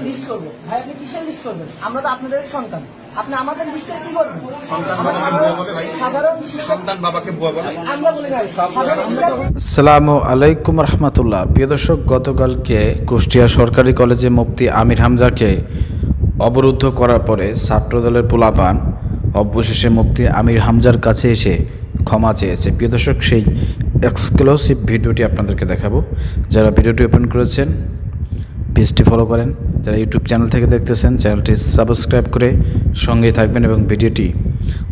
List করবো। ভাই আপনি কিসের লিস্ট করবেন? আমরা তো আপনাদের সন্তান, আপনি আমাদের লিস্টে কি করবেন? সাধারণ সন্তান বাবাকে বুয়া বলে। আমরা বলি ভাই আসসালামু আলাইকুম রহমতুল্লাহ। প্রিয় দর্শক, গতকালকে কুষ্টিয়া সরকারি কলেজে মুফতি আমির হামজাকে অবরুদ্ধ করার পরে ছাত্রদলের পোলাপান অবশেষে মুফতি আমির হামজার কাছে এসে ক্ষমা চেয়েছে। প্রিয় দর্শক, সেই এক্সক্লুসিভ ভিডিওটি আপনাদেরকে দেখাবো। যারা ভিডিওটি ওপেন করেছেন পেজটি ফলো করেন, যারা ইউটিউব চ্যানেল থেকে দেখতেছেন চ্যানেলটি সাবস্ক্রাইব করে সঙ্গেই থাকবেন এবং ভিডিওটি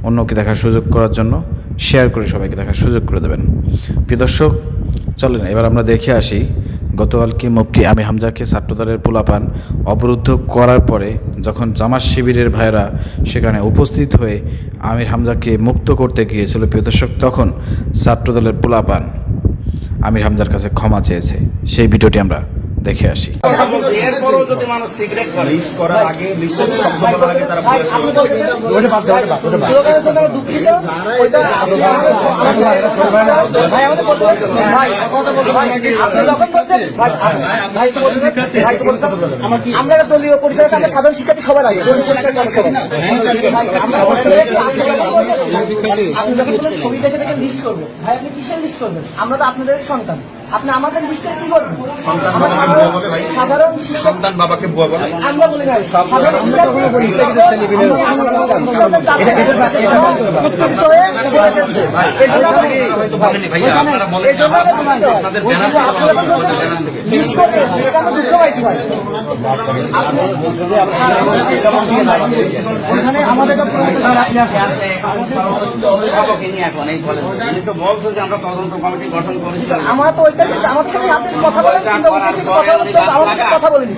অন্যকে দেখার সুযোগ করার জন্য শেয়ার করে সবাইকে দেখার সুযোগ করে দেবেন। প্রিয় দর্শক, চলেন এবার আমরা দেখে আসি গতকালকে মুফতি আমির হামজাকে ছাত্রদলের পোলাপান অবরুদ্ধ করার পরে যখন জামাত শিবিরের ভাইরা সেখানে উপস্থিত হয়ে আমির হামজাকে মুক্ত করতে গিয়েছিল, প্রিয় দর্শক, তখন ছাত্রদলের পোলাপান আমির হামজার কাছে ক্ষমা চেয়েছে। সেই ভিডিওটি আমরা দেখে আসি। এরপরও যদি মানুষ সিগারেট করে লিস্ট করার আগে লিস্টের শব্দ বলার আগে তারা দুঃখিত। ভাই আমাদের ভাই কথা বলতে ভাই আপনি যখন বলছেন ভাই তো আমরা দলীয় পরিচয় তাকে সাধারণ শিক্ষার্থী সবাই লাগে। আপনি যখন কোনো ছবি দেখে দেখে লিস্ট করবো, ভাই আপনি কিসের লিস্ট করবেন? আমরা তো আপনাদের সন্তান, আপনি আমাদের লিস্টে কি করবেন? সাধারণ সন্তান বাবাকে বুয়া বলে। আমরা বলি ভাই সাধারণ আমরা তো ওইটা আমার সাথে আপনি কথা বলেন কথা বলেন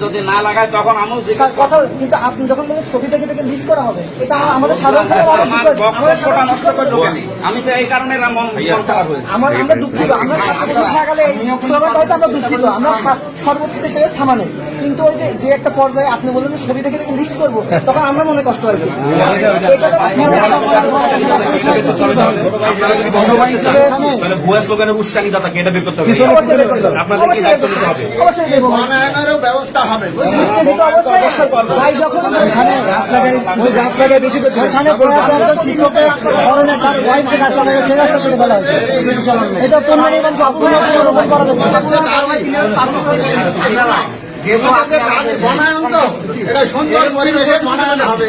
যদি না লাগায় তখন আমি কথা, কিন্তু আপনি যখন ছবি দেখে দেখে লিস্ট করা হবে, এটা আমাদের সাধারণ আমি তো এই কারণে মন খারাপ হয়েছে। আমরা দুঃখিত, আমরা থাকালে হয়তো আমরা দুঃখিত, আমরা সর্বোচ্চ চেষ্টা থামানো, কিন্তু ওই যে একটা পর্যায়ে আপনি বললেন যে ছবি দেখে দেখে লিস্ট করবো, তখন আমরা মনে কষ্ট হয়েছে। ভুয়া স্লোগানের উস্কানি দাতাকে এটা বের করতে হবে, আপনাদের কি দায়িত্ব নিতে হবে। ব্যবস্থা হবে। ভাই যখন গাছ লাগায় বেশি এটা বনায়ন তো এটা সুন্দর পরিবেশে বনায়ন হবে।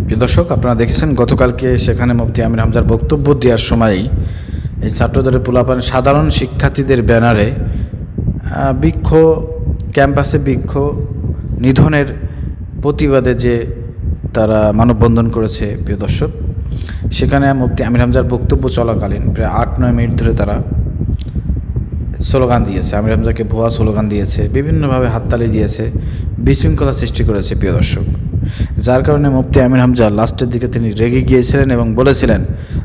প্রিয় দর্শক, আপনারা দেখেছেন গতকালকে সেখানে মুফতি আমির হামজার বক্তব্য দেওয়ার সময় এই ছাত্রদলের পোলাপান সাধারণ শিক্ষার্থীদের ব্যানারে ক্যাম্পাসে বৃক্ষ নিধনের প্রতিবাদে যে তারা মানববন্ধন করেছে, প্রিয় দর্শক, সেখানে মুফতি আমির হামজার বক্তব্য চলাকালীন প্রায় 8-9 মিনিট ধরে তারা স্লোগান দিয়েছে, আমির হামজাকে ভুয়া স্লোগান দিয়েছে, বিভিন্নভাবে হাততালি দিয়েছে, বিশৃঙ্খলা সৃষ্টি করেছে, প্রিয় দর্শক। যার কারণে মুফতি আমির হামজা লাস্টের দিকে তিনি রেগে গিয়েছিলেন এবং বলেছিলেন,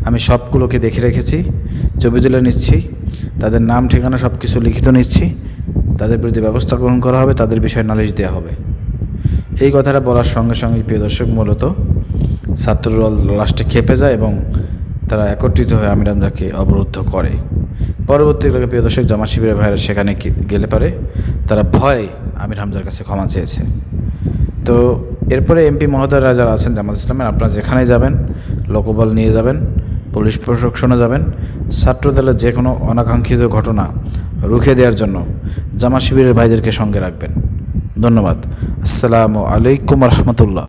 আমি সবগুলোকে দেখে রেখেছি, ছবি তুলে নিচ্ছি, তাদের নাম ঠিকানা সব কিছু লিখিত নিচ্ছি, তাদের বিরুদ্ধে ব্যবস্থা গ্রহণ করা হবে, তাদের বিষয়ে নালিশ দেওয়া হবে। এই কথাটা বলার সঙ্গে সঙ্গে প্রিয় দর্শক মূলত ছাত্রদল লাস্টে খেপে যায় এবং তারা একত্রিত হয়ে আমির হামজাকে অবরুদ্ধ করে। পরবর্তীকালে প্রিয় দর্শক জামাত শিবিরের ভাইরা সেখানে গেলে পারে তারা ভয়ে আমির হামজার কাছে ক্ষমা চেয়েছে। তো এরপরে এমপি মহোদয়রা যারা আছেন জামাত ইসলামের, আপনারা যেখানেই যাবেন লোকবল নিয়ে যাবেন, পুলিশ প্রশাসনে যাবেন, ছাত্রদলের যে কোনো অনাকাঙ্ক্ষিত ঘটনা রুখে দেওয়ার জন্য জামাত শিবিরের ভাইদেরকে সঙ্গে রাখবেন। ধন্যবাদ। আসসালামু আলাইকুম রহমতুল্লাহ।